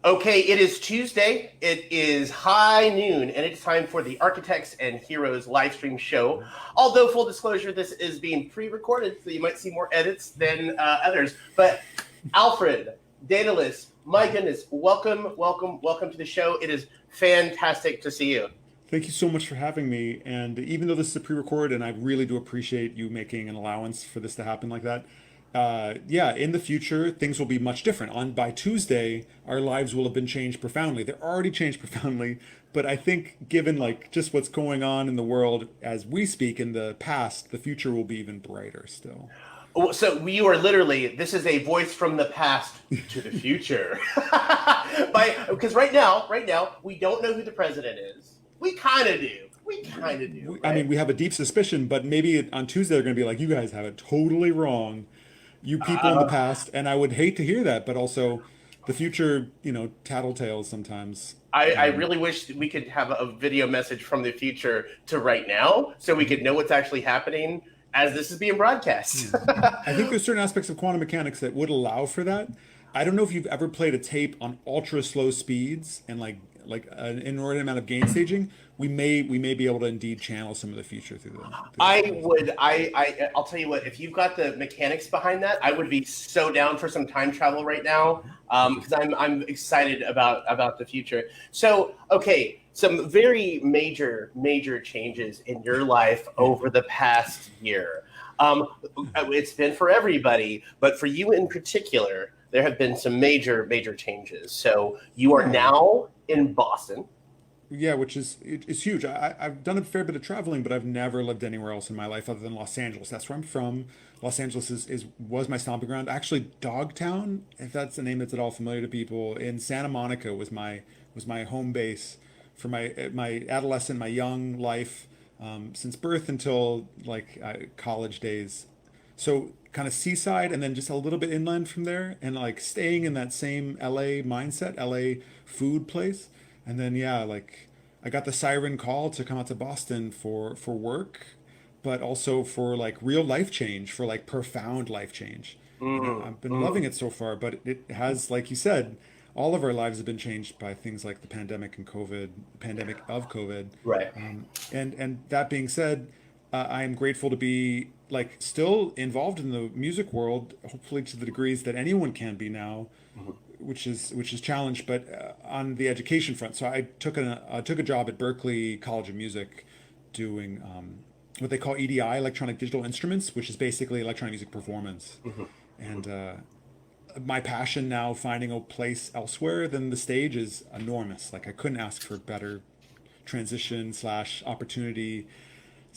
Okay, it is Tuesday. It is high noon, and it's time for the Architects and Heroes live stream show. Although, full disclosure, this is being pre-recorded, so you might see more edits than others. But Alfred, Daedalus, my goodness, welcome to the show. It is fantastic to see you. Thank you so much for having me. And even though this is a pre-record, and I really do appreciate you making an allowance for this to happen like that, yeah, in the future, things will be much different. By Tuesday, our lives will have been changed profoundly. They're already changed profoundly, but I think given like just what's going on in the world as we speak in the past, the future will be even brighter still. So you are literally, this is a voice from the past to the future. Because right now, we don't know who the president is. We kind of do. Right? I mean, we have a deep suspicion, but maybe on Tuesday they're going to be like, you guys have it totally wrong. You people in the past, and I would hate to hear that, but also the future, tattletales sometimes. I really wish we could have a video message from the future to right now so we could know what's actually happening as this is being broadcast. I think there's certain aspects of quantum mechanics that would allow for that. I don't know if you've ever played a tape on ultra slow speeds and like an inordinate amount of gain staging. We may be able to indeed channel some of the future through them. I'll tell you what, if you've got the mechanics behind that, I would be so down for some time travel right now, because I'm excited about the future. So, okay, some very major changes in your life over the past year. It's been for everybody, but for you in particular, there have been some major changes. So you are now in Boston. Yeah, which is huge. I've done a fair bit of traveling, but I've never lived anywhere else in my life other than Los Angeles. That's where I'm from. Los Angeles was my stomping ground. Actually, Dogtown, if that's a name that's at all familiar to people, in Santa Monica was my home base for my adolescent, my young life, since birth until college days. So kind of seaside and then just a little bit inland from there, and like staying in that same LA mindset, LA food place. And then, yeah, like I got the siren call to come out to Boston for work, but also for like real life change, for like profound life change. I've been loving it so far, but it has, like you said, all of our lives have been changed by things like the pandemic of COVID. Right. And that being said, I am grateful to be like still involved in the music world, hopefully to the degrees that anyone can be now. Which is challenged, but on the education front. So I took a job at Berklee College of Music, doing what they call EDI, electronic digital instruments, which is basically electronic music performance. And my passion now, finding a place elsewhere than the stage, is enormous. Like I couldn't ask for better transition / opportunity /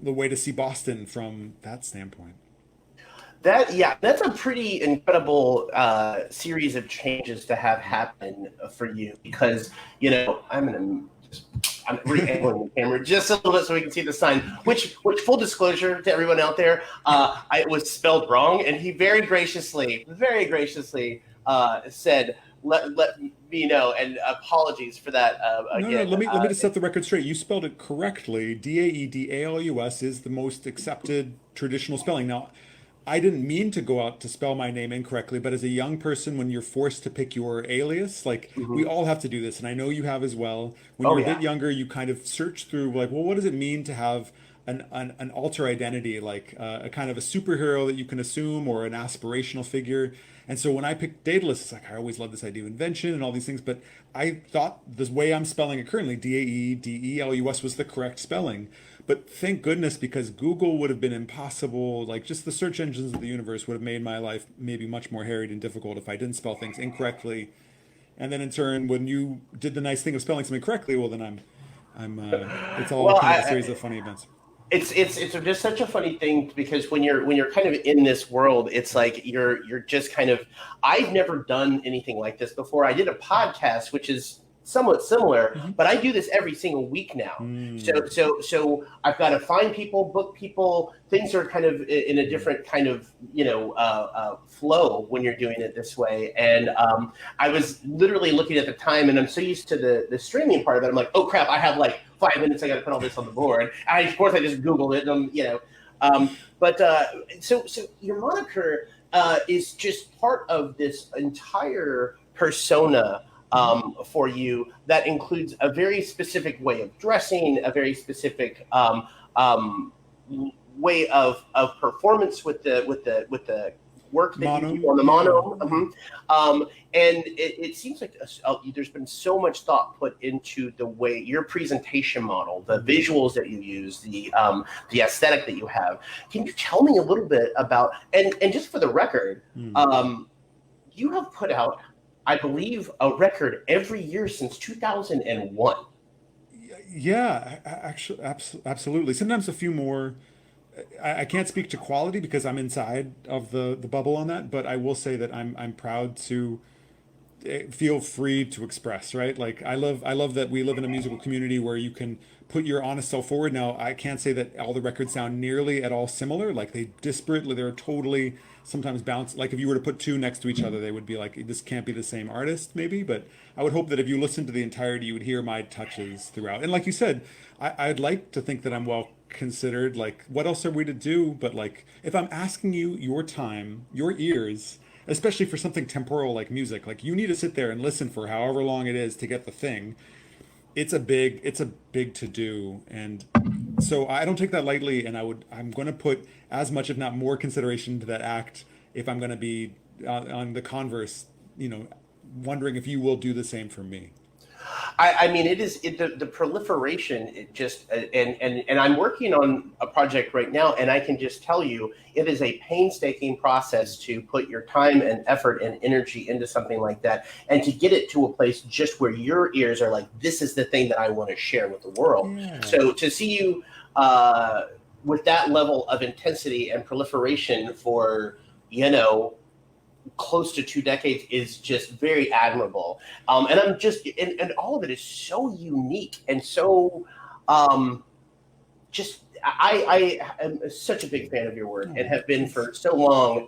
the way to see Boston from that standpoint. That's a pretty incredible series of changes to have happen for you, because I'm re-angling the camera just a little bit so we can see the sign. Which full disclosure to everyone out there, it was spelled wrong, and he very graciously said, "Let me know," and apologies for that. Again, no, let me just set the record straight. You spelled it correctly. Daedalus is the most accepted traditional spelling. Now, I didn't mean to go out to spell my name incorrectly, but as a young person, when you're forced to pick your alias, we all have to do this, and I know you have as well. When you're a bit younger, you kind of search through, like, well, what does it mean to have an alter identity, like a kind of a superhero that you can assume, or an aspirational figure? And so when I picked Daedalus, it's like, I always love this idea of invention and all these things, but I thought the way I'm spelling it currently, Daedelus, was the correct spelling. But thank goodness, because Google would have been impossible. Like, just the search engines of the universe would have made my life maybe much more harried and difficult if I didn't spell things incorrectly. And then in turn, when you did the nice thing of spelling something correctly, well, then I'm it's all kind of a series of funny events. It's just such a funny thing, because when you're kind of in this world, it's like you're just kind of, I've never done anything like this before. I did a podcast, which is somewhat similar, but I do this every single week now. So I've got to find people, book people. Things are kind of in a different kind of flow when you're doing it this way. And I was literally looking at the time, and I'm so used to the streaming part of it. I'm like, oh crap, I have like 5 minutes. I got to put all this on the board. And of course, I just Googled it, and so your moniker is just part of this entire persona for you that includes a very specific way of dressing, a very specific way of performance with the work that you do on the mono. And it seems like there's been so much thought put into the way your presentation model, the visuals that you use, the aesthetic that you have. Can you tell me a little bit about, and just for the record, you have put out, I believe, a record every year since 2001. Yeah, actually, absolutely. Sometimes a few more. I can't speak to quality because I'm inside of the bubble on that, but I will say that I'm proud to feel free to express, right? Like I love that we live in a musical community where you can put your honest self forward. Now, I can't say that all the records sound nearly at all similar. Like they're totally sometimes bounce. Like if you were to put two next to each other, they would be like, this can't be the same artist, maybe. But I would hope that if you listen to the entirety, you would hear my touches throughout. And like you said, I'd like to think that I'm well considered. Like, what else are we to do? But like, if I'm asking you your time, your ears, especially for something temporal like music, like you need to sit there and listen for however long it is to get the thing. It's a big to do, and so I don't take that lightly. And I'm going to put as much, if not more, consideration to that act if I'm going to be on the converse, wondering if you will do the same for me. I mean, the proliferation. It just and I'm working on a project right now, and I can just tell you, it is a painstaking process to put your time and effort and energy into something like that, and to get it to a place just where your ears are like, this is the thing that I want to share with the world. Yeah. So to see you with that level of intensity and proliferation for close to 2 decades is just very admirable. And I'm just, and all of it is so unique and so just, I am such a big fan of your work and have been for so long.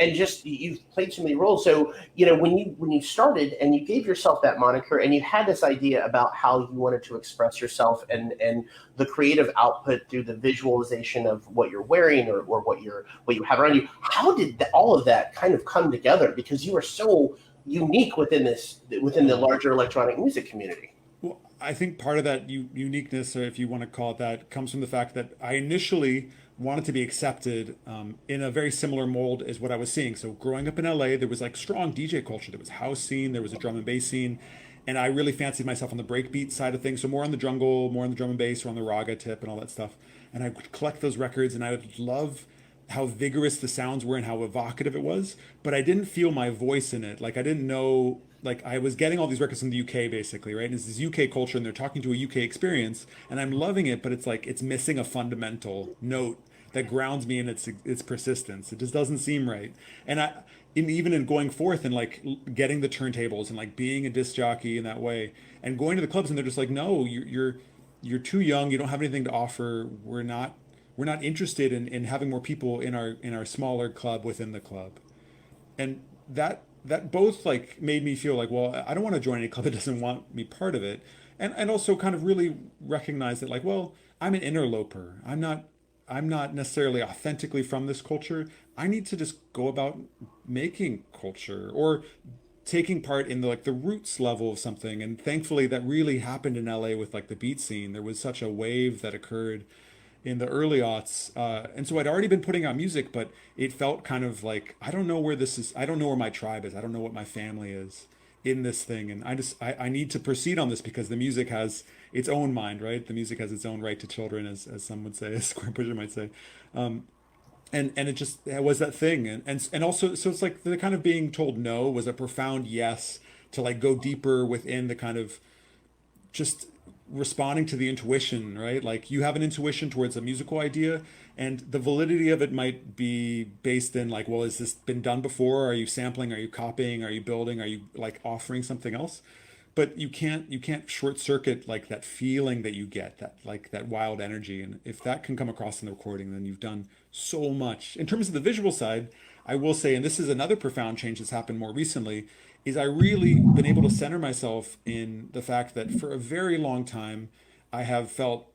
And just, you've played so many roles. So, when you started and you gave yourself that moniker and you had this idea about how you wanted to express yourself and the creative output through the visualization of what you're wearing or what you have around you, how did all of that kind of come together? Because you are so unique within the larger electronic music community. Well, I think part of that uniqueness, or if you want to call it that, comes from the fact that I initially wanted to be accepted in a very similar mold as what I was seeing. So growing up in LA, there was like strong DJ culture. There was house scene, there was a drum and bass scene, and I really fancied myself on the breakbeat side of things. So more on the jungle, more on the drum and bass, or on the raga tip and all that stuff. And I would collect those records, and I would love how vigorous the sounds were and how evocative it was. But I didn't feel my voice in it. Like I didn't know. Like I was getting all these records from the UK basically, right? And it's this UK culture, and they're talking to a UK experience, and I'm loving it, but it's like it's missing a fundamental note that grounds me in its persistence. It just doesn't seem right. And even in going forth and like getting the turntables and like being a disc jockey in that way and going to the clubs, and they're just like, no, you're too young. You don't have anything to offer. We're not interested in having more people in our smaller club within the club. And that both like made me feel like, well, I don't want to join any club that doesn't want me part of it. And also kind of really recognize that like, well, I'm an interloper. I'm not necessarily authentically from this culture. I need to just go about making culture or taking part in the roots level of something. And thankfully that really happened in LA with like the beat scene. There was such a wave that occurred in the early aughts. And so I'd already been putting out music, but it felt kind of like, I don't know where this is. I don't know where my tribe is. I don't know what my family is in this thing. And I need to proceed on this because the music has its own mind, right? The music has its own right to children, as some would say, as Square Pusher might say. And it was that thing. And also, so it's like the kind of being told no was a profound yes to like go deeper within the kind of just responding to the intuition, right? Like you have an intuition towards a musical idea, and the validity of it might be based in like, well, has this been done before? Are you sampling? Are you copying? Are you building? Are you like offering something else? But you can't short circuit like that feeling that you get, that wild energy. And if that can come across in the recording, then you've done so much. In terms of the visual side, I will say, and this is another profound change that's happened more recently, is I really been able to center myself in the fact that for a very long time, I have felt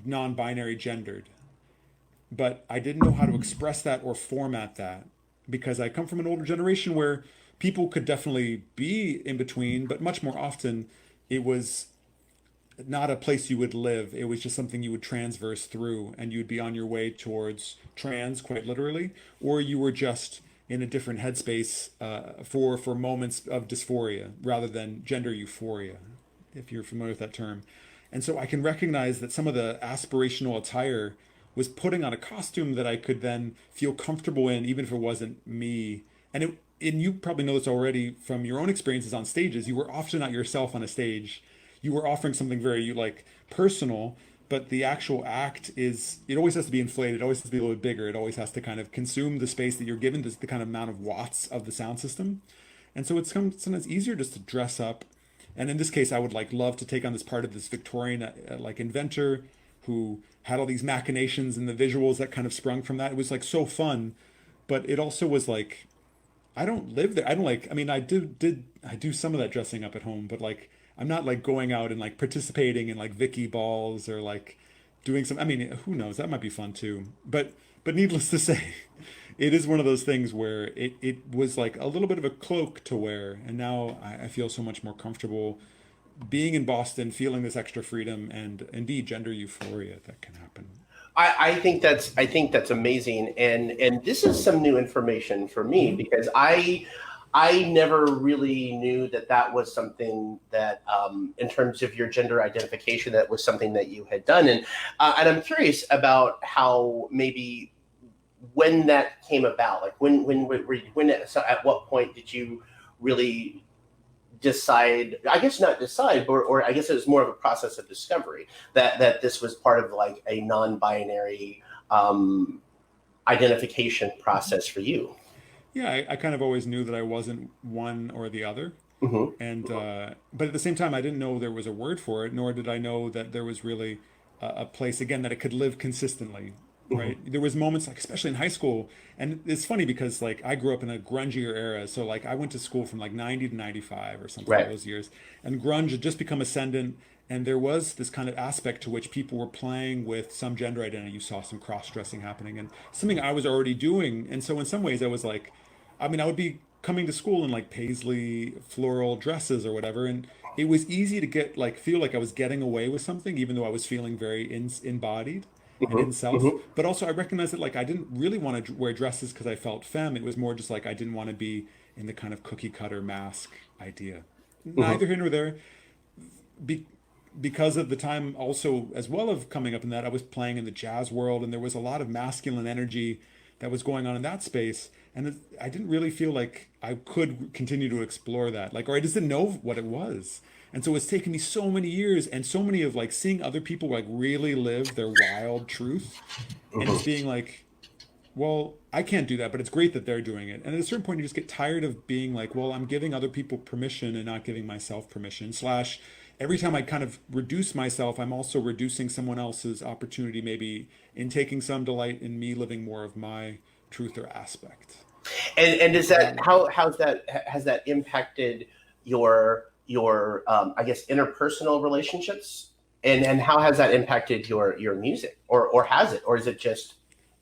non-binary gendered. But I didn't know how to express that or format that because I come from an older generation where people could definitely be in between, but much more often it was not a place you would live. It was just something you would transverse through, and you'd be on your way towards trans, quite literally, or you were just in a different headspace for moments of dysphoria rather than gender euphoria, if you're familiar with that term. And so I can recognize that some of the aspirational attire was putting on a costume that I could then feel comfortable in, even if it wasn't me. And you probably know this already from your own experiences on stages. You were often not yourself on a stage. You were offering something very like personal, but the actual act is, it always has to be inflated. It always has to be a little bit bigger. It always has to kind of consume the space that you're given, the kind of amount of watts of the sound system. And so it's sometimes easier just to dress up. And in this case, I would like love to take on this part of this Victorian like inventor who had all these machinations and the visuals that kind of sprung from that. It was like so fun, but it also was like, I don't live there. I don't like, I mean, I do some of that dressing up at home, but like, I'm not like going out and like participating in like Vicky balls or like doing some, I mean, who knows? That might be fun too. But needless to say, it is one of those things where it was like a little bit of a cloak to wear. And now I feel so much more comfortable being in Boston, feeling this extra freedom and indeed gender euphoria that can happen. I think that's amazing, and this is some new information for me because I never really knew that that was something that in terms of your gender identification, that was something that you had done, and I'm curious about how maybe when that came about, like so at what point did you really decide, I guess not decide, or I guess it was more of a process of discovery that this was part of like a non-binary identification process for you? Yeah, I kind of always knew that I wasn't one or the other. Mm-hmm. And but at the same time, I didn't know there was a word for it, nor did I know that there was really a place again that it could live consistently. Right. Mm-hmm. There was moments like, especially in high school, and it's funny because like I grew up in a grungier era, so like I went to school from like 90 to 95 or something Right. those years, and grunge had just become ascendant, and there was this kind of aspect to which people were playing with some gender identity. You saw some cross dressing happening, and something I was already doing, and so in some ways I was like, I mean, I would be coming to school in like paisley floral dresses or whatever, and it was easy to get like feel like I was getting away with something, even though I was feeling very embodied and in Mm-hmm. self. Mm-hmm. But also, I recognized that like I didn't really want to wear dresses because I felt femme. It was more just like I didn't want to be in the kind of cookie cutter mask idea. Mm-hmm. Neither here nor there. Be, because of the time also as well of coming up in that, I was playing in the jazz world, and there was a lot of masculine energy that was going on in that space, and I didn't really feel like I could continue to explore that, like, or I just didn't know what it was. And so it's taken me so many years and so many of like seeing other people like really live their wild truth and just Mm-hmm. being like, well, I can't do that, but it's great that they're doing it. And at a certain point, you just get tired of being like, well, I'm giving other people permission and not giving myself permission. Slash, every time I kind of reduce myself, I'm also reducing someone else's opportunity, maybe in taking some delight in me living more of my truth or aspect. And is that Um, how's that has that impacted your I guess interpersonal relationships, and how has that impacted your music, or has it, or is it just?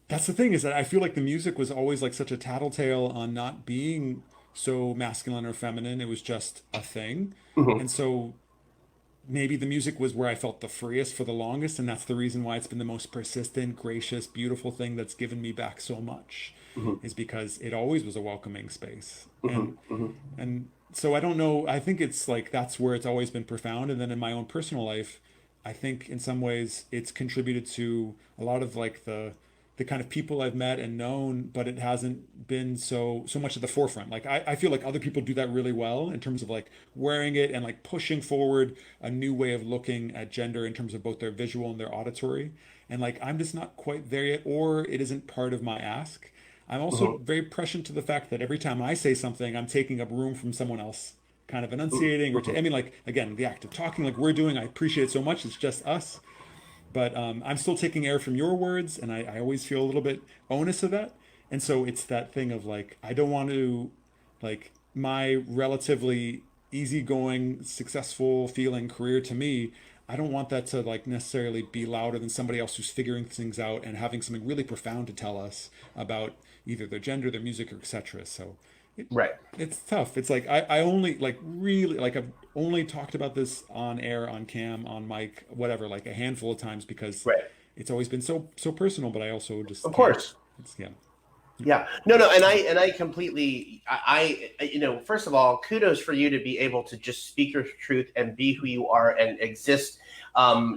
that's the thing is that I feel like the music was always like such a tattletale on not being so masculine or feminine. It was just a thing. Mhm. And so maybe the music was where I felt the freest for the longest, and that's the reason why it's been the most persistent, gracious, beautiful thing that's given me back so much, Mhm. is because it always was a welcoming space. Mhm. Mhm. And so I don't know, I think it's like that's where it's always been profound. And then in my own personal life, I think in some ways it's contributed to a lot of like the kind of people I've met and known, but it hasn't been so much at the forefront. Like I feel like other people do that really well in terms of like wearing it and like pushing forward a new way of looking at gender in terms of both their visual and their auditory. And like I'm just not quite there yet, or it isn't part of my ask. I'm also Mhm. very prescient to the fact that every time I say something, I'm taking up room from someone else, kind of enunciating I Mhm. mean, like again, the act of talking, like we're doing, I appreciate it so much. It's just us, but I'm still taking air from your words, and I always feel a little bit onus of that. And so it's that thing of like I don't want to, like my relatively easygoing, successful feeling career to me. I don't want that to like necessarily be louder than somebody else who's figuring things out and having something really profound to tell us about either their gender, their music, or etc. So Right. It's tough. It's like I only like really like I've only talked about this on air, on cam, on mic, whatever, like a handful of times because Right. it's always been so personal, but I also just Of can't. course. It's yeah. Yeah, no, and I completely, first of all, kudos for you to be able to just speak your truth and be who you are and exist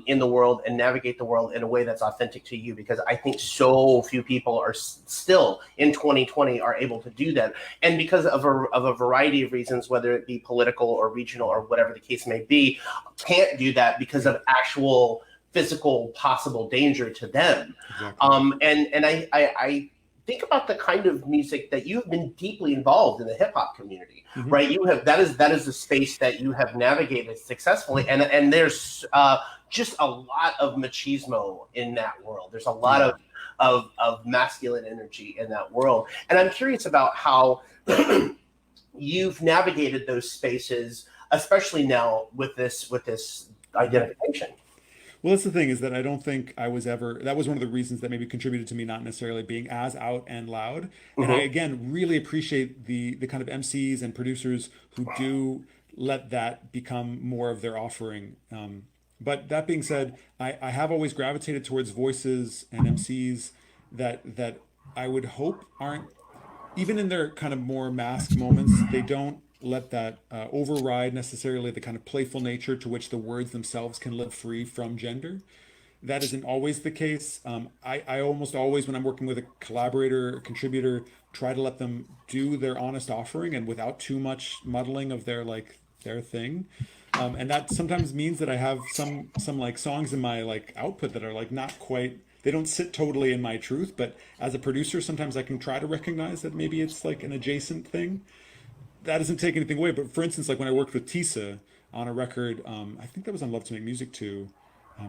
in the world and navigate the world in a way that's authentic to you. Because I think so few people are still in 2020 are able to do that, and because of a variety of reasons, whether it be political or regional or whatever the case may be, can't do that because of actual physical possible danger to them. Exactly. And I think about the kind of music that you have been deeply involved in the hip hop community, Mm-hmm. right? You have that is the space that you have navigated successfully, and there's just a lot of machismo in that world. There's a lot Yeah. of masculine energy in that world, and I'm curious about how you've navigated those spaces, especially now with this identification. Well, that's the thing is that I don't think I was ever, that was one of the reasons that maybe contributed to me not necessarily being as out and loud. And I, Mm-hmm. again, really appreciate the kind of MCs and producers who do let that become more of their offering. But that being said, I have always gravitated towards voices and MCs that I would hope aren't even in their kind of more masked moments, they don't let that override necessarily the kind of playful nature to which the words themselves can live free from gender. That isn't always the case. I almost always, when I'm working with a collaborator or contributor, try to let them do their honest offering and without too much muddling of their thing. And that sometimes means that I have some like songs in my like output that are like not quite, they don't sit totally in my truth, but as a producer sometimes I can try to recognize that maybe it's like an adjacent thing. That doesn't take anything away, but for instance, like when I worked with Tisa on a record, I think that was on Love to Make Music too,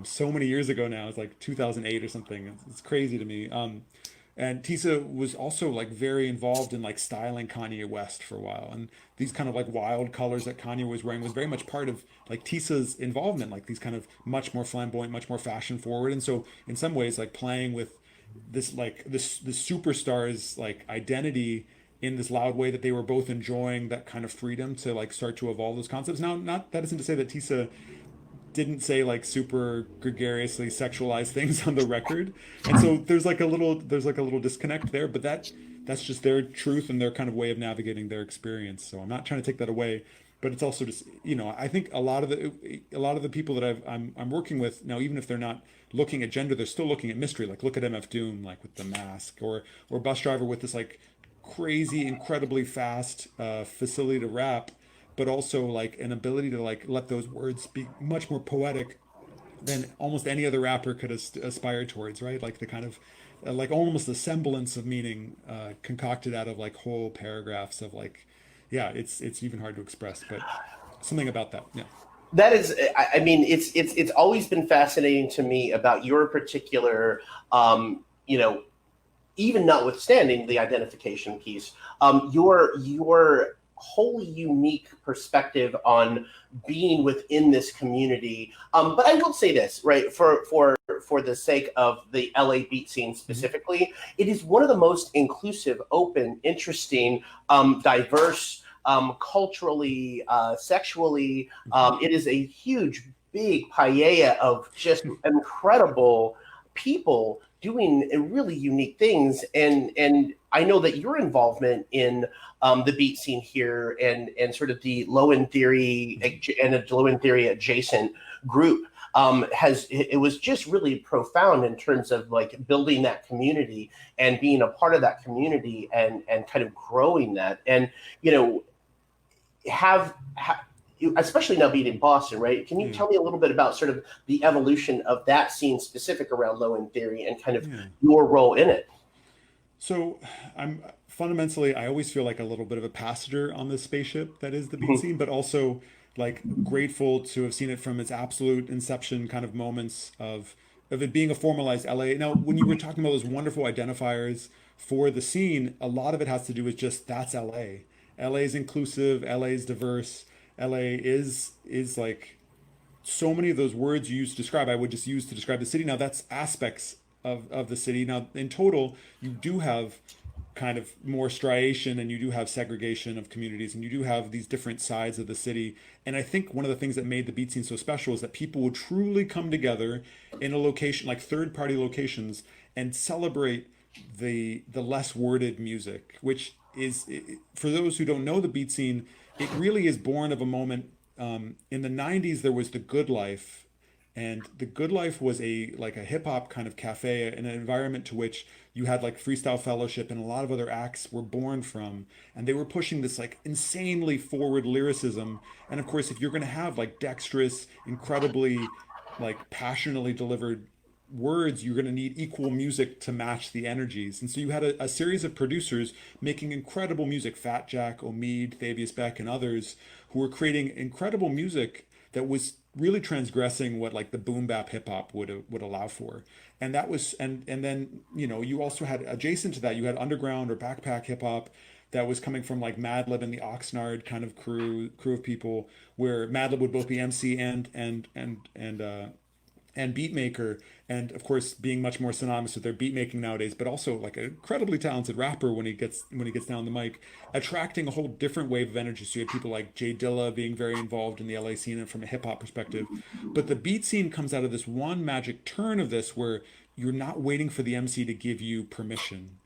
so many years ago now. It's like 2008 or something. It's crazy to me. And Tisa was also like very involved in like styling Kanye West for a while, and these kind of like wild colors that Kanye was wearing was very much part of like Tisa's involvement, like these kind of much more flamboyant, much more fashion forward. And so in some ways, like playing with this superstar's like identity in this loud way, that they were both enjoying that kind of freedom to like start to evolve those concepts. Now, not that isn't to say that Tisa didn't say like super gregariously sexualized things on the record, and so there's like a little disconnect there, but that's just their truth and their kind of way of navigating their experience. So I'm not trying to take that away, but it's also just, I think a lot of the people that I'm working with now, even if they're not looking at gender, they're still looking at mystery. Like look at MF Doom, like with the mask, or Busdriver with this like crazy, incredibly fast facility to rap, but also like an ability to like let those words be much more poetic than almost any other rapper could aspire towards, right? Like the kind of like almost the semblance of meaning concocted out of like whole paragraphs of like, yeah, it's even hard to express, but something about that, yeah. That is, I mean, it's always been fascinating to me about your particular, you know, even notwithstanding the identification piece, your wholly unique perspective on being within this community. But I will say this, right, for the sake of the LA beat scene Mm-hmm. specifically, it is one of the most inclusive, open, interesting, diverse, culturally, sexually. Mm-hmm. It is a huge, big paella of just incredible people doing really unique things, and I know that your involvement in the beat scene here and sort of the low end theory and a low end theory adjacent group it was just really profound in terms of like building that community and being a part of that community and kind of growing that, and you know have especially now being in Boston, right? Can you Yeah. tell me a little bit about sort of the evolution of that scene specific around low end theory and kind of Yeah. your role in it? So I'm fundamentally, I always feel like a little bit of a passenger on this spaceship that is the beat Mhm. scene, but also like grateful to have seen it from its absolute inception kind of moments of it being a formalized LA. Now, when you were talking about those wonderful identifiers for the scene, a lot of it has to do with just that's LA. LA is inclusive, LA is diverse, LA is like so many of those words you used to describe, I would just use to describe the city. Now that's aspects of the city. Now in total, you do have kind of more striation, and you do have segregation of communities, and you do have these different sides of the city. And I think one of the things that made the beat scene so special is that people would truly come together in a location, like third party locations, and celebrate the less worded music, which is, for those who don't know the beat scene, it really is born of a moment. In the 90s, there was the Good Life, and the Good Life was a like a hip hop kind of cafe, an environment to which you had like Freestyle Fellowship and a lot of other acts were born from, and they were pushing this like insanely forward lyricism. And of course, if you're going to have like dexterous, incredibly like passionately delivered words, you're going to need equal music to match the energies. And so you had a series of producers making incredible music, Fat Jack, Omid, Thavius Beck, and others, who were creating incredible music that was really transgressing what like the boom bap hip hop would allow for. And that was, and then, you know, you also had adjacent to that, you had underground or backpack hip hop that was coming from like Madlib and the Oxnard kind of crew of people, where Madlib would both be MC and beat maker, and of course being much more synonymous with their beat making nowadays, but also like an incredibly talented rapper when he gets down the mic, attracting a whole different wave of energy. So you had people like Jay Dilla being very involved in the LA scene and from a hip hop perspective. But the beat scene comes out of this one magic turn of this, where you're not waiting for the MC to give you permission.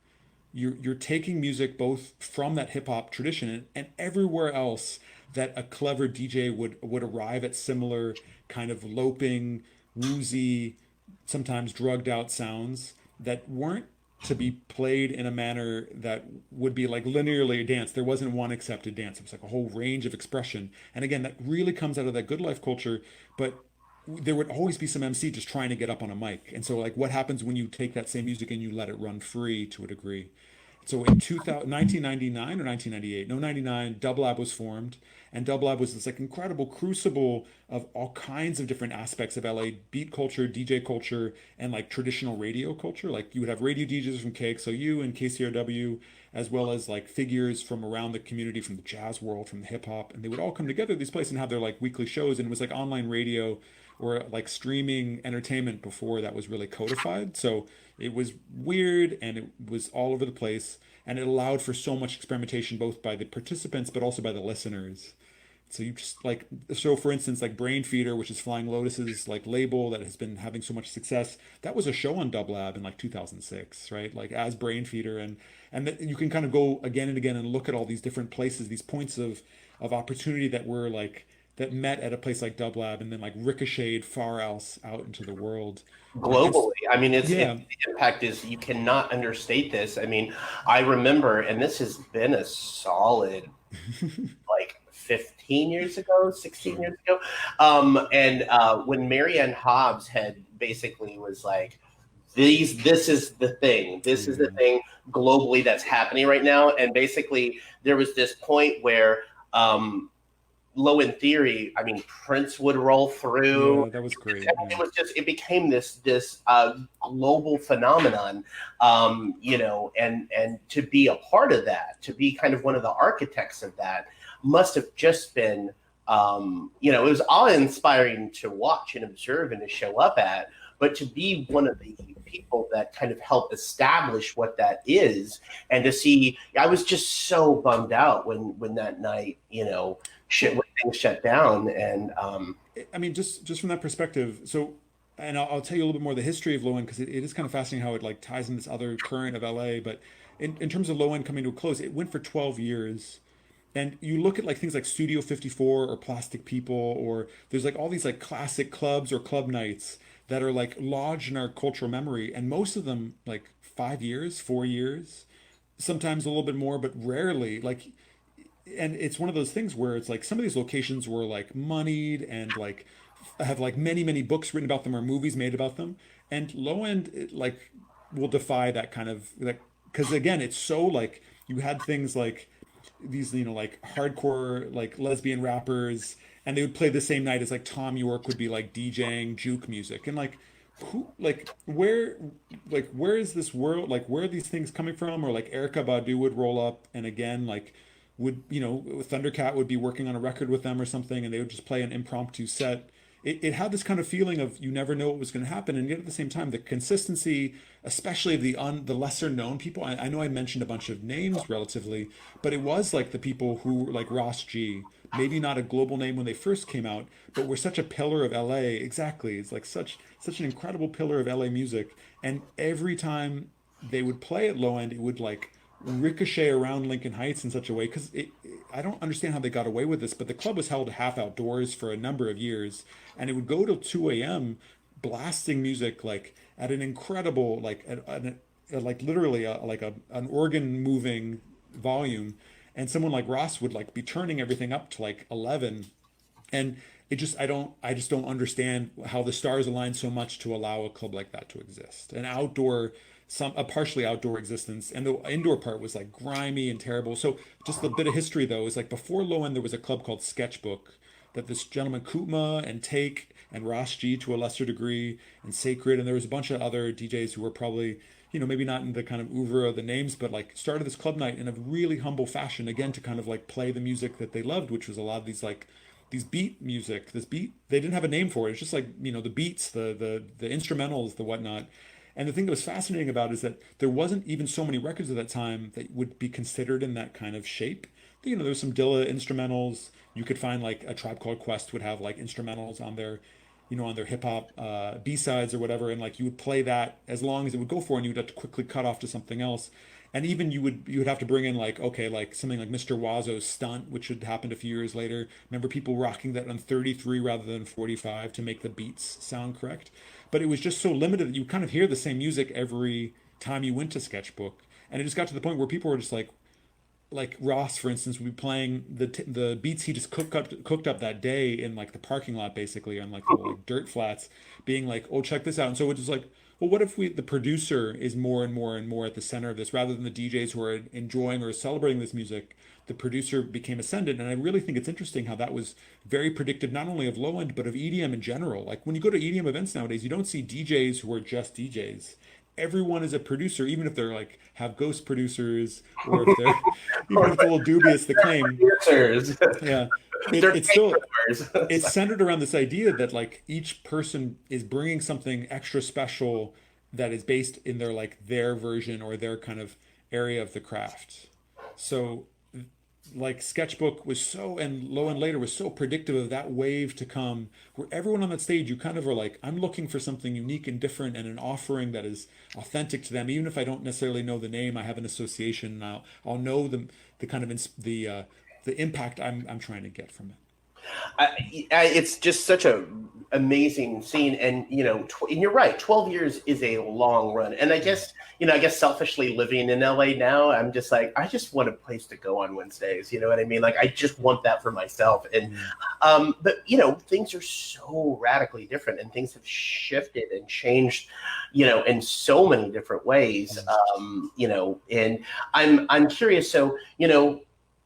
You're taking music both from that hip hop tradition, and everywhere else that a clever DJ would arrive at similar kind of loping, woozy, sometimes drugged out sounds that weren't to be played in a manner that would be like linearly danced. There wasn't one accepted dance. It was like a whole range of expression. And again, that really comes out of that good life culture, but there would always be some MC just trying to get up on a mic. And so like what happens when you take that same music and you let it run free to a degree? So in 1999 or 1998, no, 99, Dublab was formed. And Dublab was this like incredible crucible of all kinds of different aspects of LA beat culture, DJ culture, and like traditional radio culture. Like you would have radio DJs from KXOU and KCRW, as well as like figures from around the community, from the jazz world, from the hip hop. And they would all come together at these places and have their like weekly shows. And it was like online radio or like streaming entertainment before that was really codified. So it was weird, and it was all over the place, and it allowed for so much experimentation both by the participants but also by the listeners. So you just like, so for instance, like Brain Feeder, which is Flying Lotus's like label that has been having so much success, that was a show on Dublab in like 2006, right? Like as Brain Feeder, and that you can kind of go again and again and look at all these different places, these points of opportunity that were like that met at a place like Dublab and then like ricocheted far else out into the world. Globally. I mean, yeah. the impact is, you cannot understate this. I mean, I remember, and this has been a solid like 15 years ago, 16 years ago. When Marianne Hobbs had basically was like, this is the thing. This is the thing globally that's happening right now. And basically there was this point where Low in Theory, I mean, Prince would roll through. Yeah, that was great. It was just, it became this global phenomenon, you know, and to be a part of that, to be kind of one of the architects of that, must have just been, you know, it was awe-inspiring to watch and observe and to show up at, but to be one of the people that kind of helped establish what that is, and to see, I was just so bummed out when that night, you know, when things shut down. And I mean, just from that perspective, so, and I'll tell you a little bit more of the history of Low End, because it is kind of fascinating how it like ties in this other current of LA. But in terms of Low End coming to a close, it went for 12 years. And you look at like things like Studio 54 or Plastic People, or there's like all these like classic clubs or club nights that are like lodged in our cultural memory, and most of them like 5 years, 4 years, sometimes a little bit more, but rarely like. And it's one of those things where it's like some of these locations were like moneyed and like have like many books written about them or movies made about them, and Low End like will defy that kind of like, because again it's so like you had things like these, you know, like hardcore like lesbian rappers, and they would play the same night as like Tom York would be like DJing juke music, and like who, where is this world, like where are these things coming from? Or like Erykah Badu would roll up, and again like would, you know, Thundercat would be working on a record with them or something, and they would just play an impromptu set, it had this kind of feeling of you never know what was going to happen, and yet at the same time, the consistency, especially of the lesser known people. I know I mentioned a bunch of names relatively, but it was like the people who like Ross G, maybe not a global name when they first came out, but were such a pillar of LA. Exactly, it's like such an incredible pillar of LA music, and every time they would play at Low End, it would like ricochet around Lincoln Heights in such a way because I don't understand how they got away with this, but the club was held half outdoors for a number of years, and it would go till 2 a.m. blasting music like at an incredible like literally an organ moving volume, and someone like Ross would like be turning everything up to like 11, and I just don't understand how the stars align so much to allow a club like that to exist. An outdoor some a partially outdoor existence, and the indoor part was like grimy and terrible. So just a bit of history though is like before Low End there was a club called Sketchbook that this gentleman Kutma and Take and Ross G to a lesser degree and Sacred, and there was a bunch of other DJs who were probably, maybe not in the kind of oeuvre of the names, but like started this club night in a really humble fashion, again, to kind of like play the music that they loved, which was a lot of these like these beat music, this beat, they didn't have a name for it. It's just like, the beats, the instrumentals, the whatnot. And the thing that was fascinating about it is that there wasn't even so many records at that time that would be considered in that kind of shape. There was some Dilla instrumentals. You could find like a Tribe Called Quest would have like instrumentals on their, on their hip hop B-sides or whatever, and like you would play that as long as it would go for, and you would have to quickly cut off to something else. And even you would have to bring in like, okay, like something like Mr. Wazo's Stunt, which had happened a few years later. Remember people rocking that on 33 rather than 45 to make the beats sound correct. But it was just so limited that you kind of hear the same music every time you went to Sketchbook. And it just got to the point where people were just like Ross, for instance, would be playing the beats he just cooked up that day in like the parking lot, basically on like the like dirt flats, being like, "Oh, check this out." And so it was like, well, what if the producer is more and more and more at the center of this, rather than the DJs who are enjoying or celebrating this music? The producer became ascendant, and I really think it's interesting how that was very predictive, not only of Low End but of EDM in general. Like when you go to EDM events nowadays, you don't see DJs who are just DJs. Everyone is a producer, even if they're like have ghost producers, or if they're even if it's a little dubious the claim. Producers. Yeah, They're it's still papers. it's centered around this idea that like each person is bringing something extra special that is based in their version or their kind of area of the craft. So like Sketchbook was so, and Low End later was so predictive of that wave to come, where everyone on that stage, you kind of are like, I'm looking for something unique and different and an offering that is authentic to them. Even if I don't necessarily know the name, I have an association. And I'll know the kind of the impact I'm trying to get from it. It's just such a amazing scene, and and you're right. 12 years is a long run, and I guess selfishly living in LA now, I'm just like, I just want a place to go on Wednesdays. You know what I mean? Like I just want that for myself. And but things are so radically different, and things have shifted and changed, in so many different ways. And I'm curious. So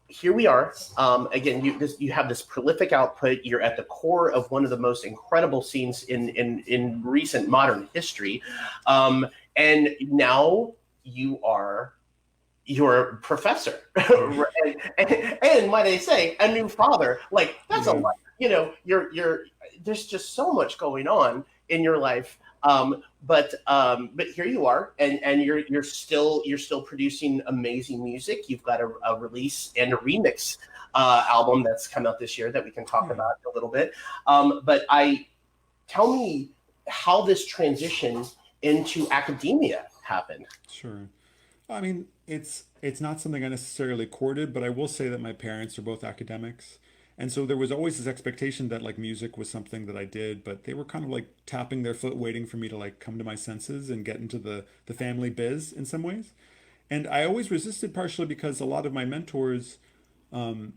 here we are. Again, you have this prolific output. You're at the core of one of the most incredible scenes in recent modern history, and now you're a professor, and might I say, a new father. Like that's a lot. You're there's just so much going on in your life. But here you are, and you're still producing amazing music. You've got a release and a remix album that's come out this year that we can talk about a little bit. But tell me how this transition into academia happened. Sure. I mean, it's not something I necessarily courted, but I will say that my parents are both academics. And so there was always this expectation that like music was something that I did, but they were kind of like tapping their foot, waiting for me to like come to my senses and get into the family biz in some ways. And I always resisted, partially because a lot of my mentors, who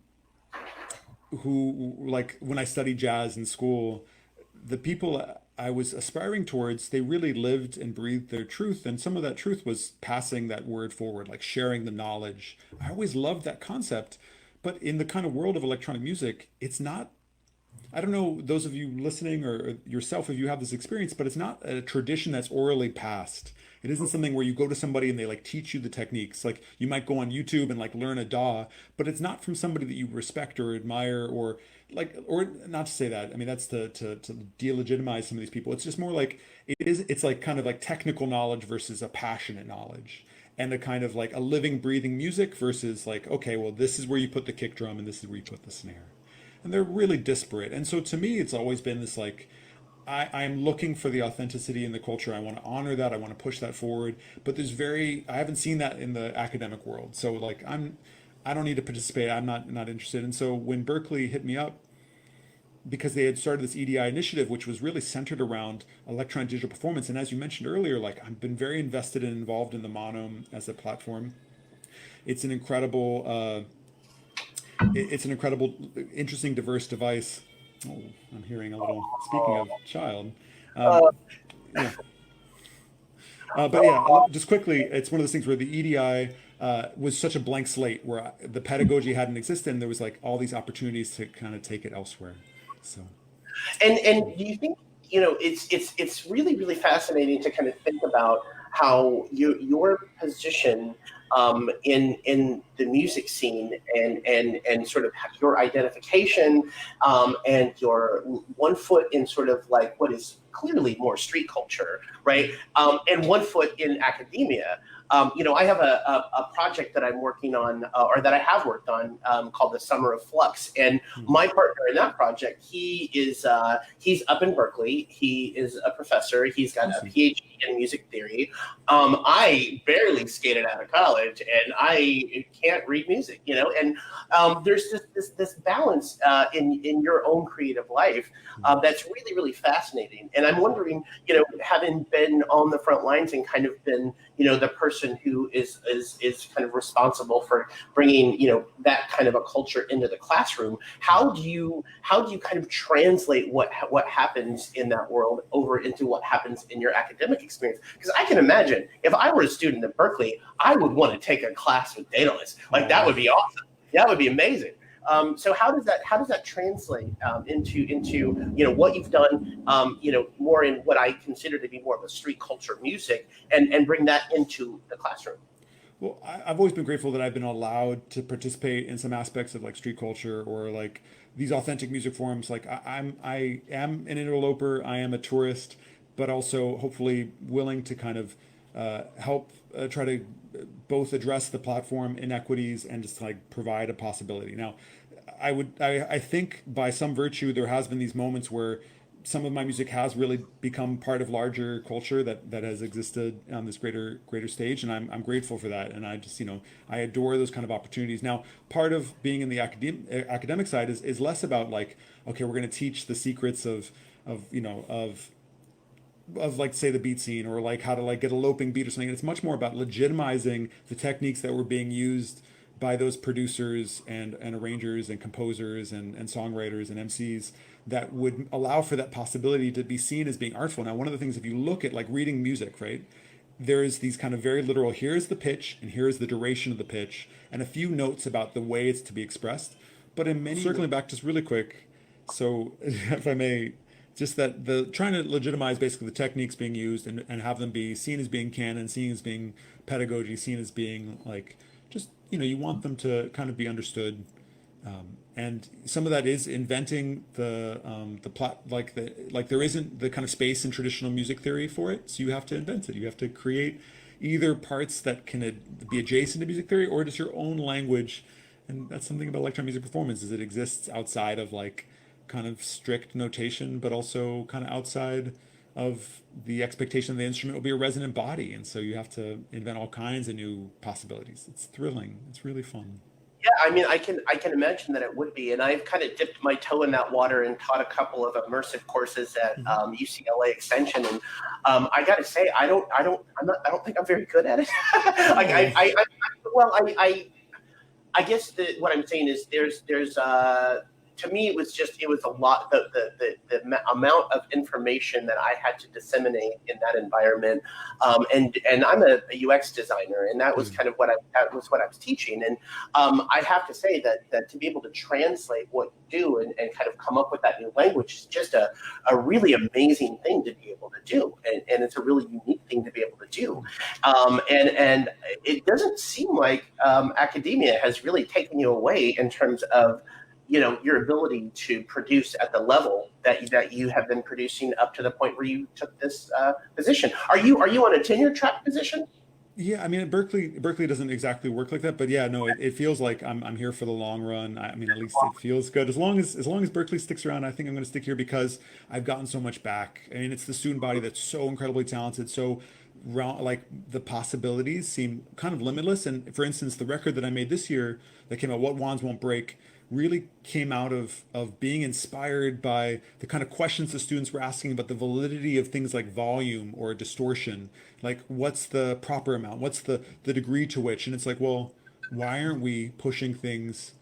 like when I studied jazz in school, the people I was aspiring towards, they really lived and breathed their truth. And some of that truth was passing that word forward, like sharing the knowledge. I always loved that concept. But in the kind of world of electronic music, it's not I don't know those of you listening or yourself if you have this experience, but it's not a tradition that's orally passed. It isn't something where you go to somebody and they like teach you the techniques. Like you might go on YouTube and like learn a DAW, but it's not from somebody that you respect or admire or like, or not to say that. I mean, that's to delegitimize some of these people. It's just more like it's like kind of like technical knowledge versus a passionate knowledge. And a kind of like a living, breathing music versus like, okay, well, this is where you put the kick drum and this is where you put the snare, and they're really disparate. And so to me, it's always been this like I'm looking for the authenticity in the culture. I want to honor that. I want to push that forward. But I haven't seen that in the academic world. So like I don't need to participate. I'm not interested. And so when Berkeley hit me up because they had started this EDI initiative, which was really centered around electronic digital performance. And as you mentioned earlier, like I've been very invested and involved in the Mono as a platform. It's an incredible interesting, diverse device. Oh, I'm hearing a little. Speaking of child, yeah. But yeah, just quickly, it's one of those things where the EDI was such a blank slate, where the pedagogy hadn't existed, and there was like all these opportunities to kind of take it elsewhere. So, and do you think it's really really fascinating to kind of think about how your position in the music scene and sort of your identification and your one foot in sort of like what is clearly more street culture, right? And one foot in academia. I have a project that I'm working on, or that I have worked on, called the Summer of Flux. And my partner in that project, he's up in Berkeley. He is a professor. He's got a PhD in music theory. I barely skated out of college, and I can't read music. And there's just this balance in your own creative life that's really really fascinating. And I'm wondering, having been on the front lines and kind of been the person who is kind of responsible for bringing that kind of a culture into the classroom, how do you kind of translate what happens in that world over into what happens in your academic experience? Because I can imagine if I were a student at Berkeley, I would want to take a class with Daedalus. Like that would be awesome. That would be amazing. So how does that translate into what you've done more in what I consider to be more of a street culture music and bring that into the classroom? Well, I've always been grateful that I've been allowed to participate in some aspects of like street culture or like these authentic music forums. Like I am an interloper, I am a tourist, but also hopefully willing to kind of help try to both address the platform inequities and just like provide a possibility. Now, I think by some virtue there has been these moments where some of my music has really become part of larger culture that has existed on this greater stage, and I'm grateful for that. And I just I adore those kind of opportunities. Now, part of being in the academic side is less about like, okay, we're going to teach the secrets of like say the beat scene or like how to like get a loping beat or something. It's much more about legitimizing the techniques that were being used by those producers and arrangers and composers and songwriters and MCs that would allow for that possibility to be seen as being artful. Now, one of the things, if you look at like reading music, right, there's these kind of very literal, here's the pitch and here's the duration of the pitch and a few notes about the way it's to be expressed. But in many, circling back just really quick, so if I may, just that the trying to legitimize basically the techniques being used and have them be seen as being canon, seen as being pedagogy, seen as being like just you want them to kind of be understood, and some of that is inventing the plot, like there isn't the kind of space in traditional music theory for it, so you have to invent it. You have to create either parts that can be adjacent to music theory or just your own language, and that's something about electronic music performance is it exists outside of like kind of strict notation, but also kind of outside of the expectation that the instrument will be a resonant body. And so you have to invent all kinds of new possibilities. It's thrilling. It's really fun. Yeah, I mean, I can imagine that it would be, and I've kind of dipped my toe in that water and taught a couple of immersive courses at UCLA Extension, and I got to say, I don't think I'm very good at it. Like I guess what I'm saying is there's to me, it was a lot. The amount of information that I had to disseminate in that environment, and I'm a UX designer, and that was kind of what I was teaching. And I have to say that to be able to translate what you do and kind of come up with that new language is just a really amazing thing to be able to do, and it's a really unique thing to be able to do. And it doesn't seem like academia has really taken you away in terms of your ability to produce at the level that you have been producing up to the point where you took this position. Are you on a tenure track position? Yeah, I mean, at Berkeley doesn't exactly work like that, but yeah, no, it feels like I'm here for the long run. I mean, at least it feels good. As long as Berkeley sticks around, I think I'm going to stick here because I've gotten so much back. I mean, it's the student body that's so incredibly talented, so like the possibilities seem kind of limitless. And for instance, the record that I made this year that came out, What Wands Won't Break, really came out of being inspired by the kind of questions the students were asking about the validity of things like volume or distortion. Like, what's the proper amount? What's the degree to which? And it's like, well, why aren't we pushing things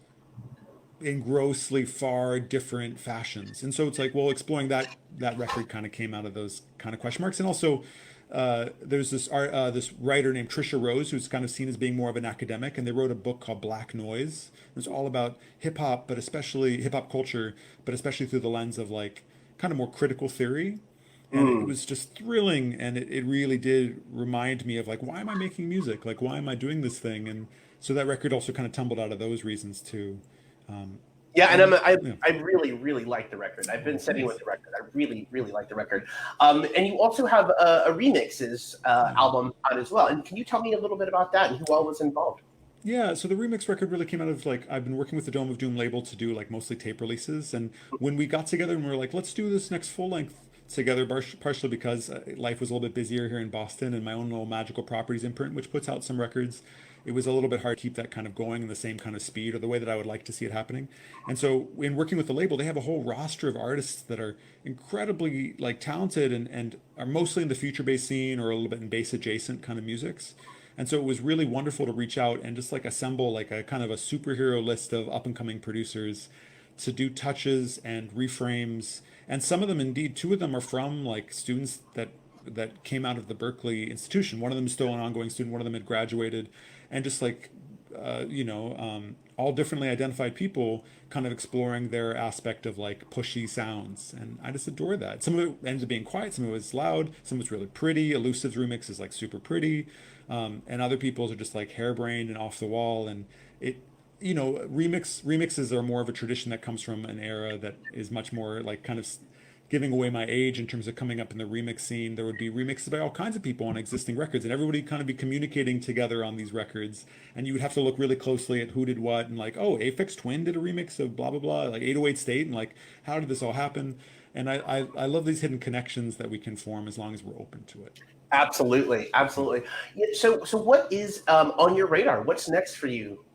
in grossly far different fashions? And so it's like, well, exploring that record kind of came out of those kind of question marks. And also, there's this writer named Trisha Rose, who's kind of seen as being more of an academic, and they wrote a book called Black Noise. It's all about hip hop, but especially hip hop culture, but especially through the lens of like kind of more critical theory. And it was just thrilling, and it really did remind me of like, why am I making music? Like, why am I doing this thing? And so that record also kind of tumbled out of those reasons too. Yeah, and Yeah. I really, really like the record. I've been sitting with the record. I really, really like the record. And you also have a remixes album out as well. And can you tell me a little bit about that and who all was involved? Yeah, so the remix record really came out of like I've been working with the Dome of Doom label to do like mostly tape releases, and when we got together and we were like, let's do this next full length together, partially because life was a little bit busier here in Boston and my own little Magical Properties imprint, which puts out some records. It was a little bit hard to keep that kind of going in the same kind of speed or the way that I would like to see it happening. And so in working with the label, they have a whole roster of artists that are incredibly like talented and are mostly in the future-based scene or a little bit in bass adjacent kind of musics. And so it was really wonderful to reach out and just like assemble like a kind of a superhero list of up and coming producers to do touches and reframes. And some of them, indeed, two of them are from like students that came out of the Berkeley institution. One of them is still an ongoing student. One of them had graduated, and just like all differently identified people kind of exploring their aspect of like pushy sounds. And I just adore that. Some of it ends up being quiet, some of it was loud, some of it's really pretty. Elusive's remix is like super pretty. And other people's are just like harebrained and off the wall. And it, remixes are more of a tradition that comes from an era that is much more like kind of giving away my age in terms of coming up in the remix scene. There would be remixes by all kinds of people on existing records, and everybody kind of be communicating together on these records. And you would have to look really closely at who did what, and like, oh, Aphex Twin did a remix of blah blah blah, like 808 State, and like, how did this all happen? And I love these hidden connections that we can form as long as we're open to it. Absolutely, absolutely. Yeah, so what is on your radar? What's next for you?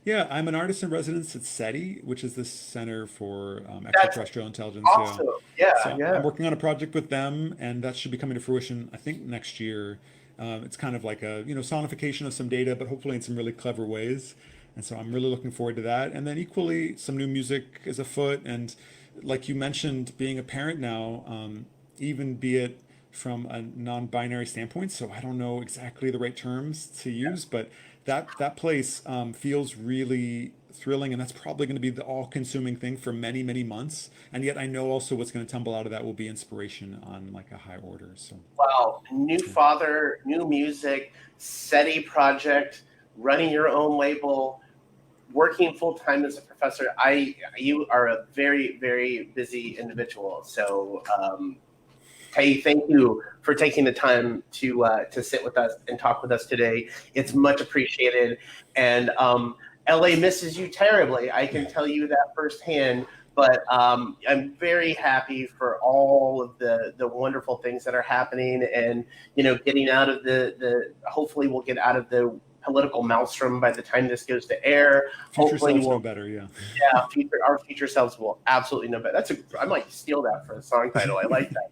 Yeah, I'm an artist in residence at SETI, which is the Center for That's Extraterrestrial Intelligence. Yeah. awesome. Yeah, So yeah. I'm working on a project with them, and that should be coming to fruition, I think, next year. It's kind of like a sonification of some data, but hopefully in some really clever ways. And so I'm really looking forward to that. And then equally, some new music is afoot. And like you mentioned, being a parent now, even be it from a non-binary standpoint, so I don't know exactly the right terms to use, but that place feels really thrilling, and that's probably going to be the all-consuming thing for many, many months. And yet, I know also what's going to tumble out of that will be inspiration on like a high order. So, Wow, new father, new music, SETI project, running your own label, working full time as a professor. You are a very, very busy individual. So, hey, thank you for taking the time to sit with us and talk with us today. It's much appreciated. And LA misses you terribly. I can tell you that firsthand. But I'm very happy for all of the wonderful things that are happening, and getting out of the. Hopefully, we'll get out of the political maelstrom by the time this goes to air. future Hopefully, selves we'll know better. Yeah. our future selves will absolutely know better. I might steal that for a song title. I like that.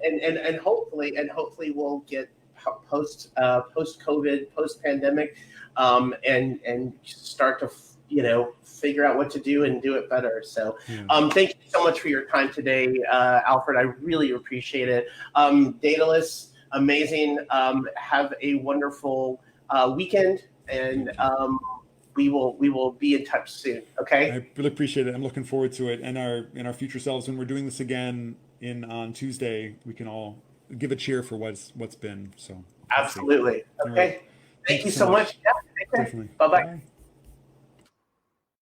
And hopefully we'll get post COVID, post pandemic, and start to figure out what to do and do it better. So Yeah. thank you so much for your time today, Alfred. I really appreciate it. Daedalus, amazing. Have a wonderful weekend, and we will be in touch soon. Okay. I really appreciate it. I'm looking forward to it. And our future selves, when we're doing this again on Tuesday, we can all give a cheer for what's been. So absolutely. Okay. Right. Thank you so much. Yeah, take care. Definitely. Bye-bye. Bye.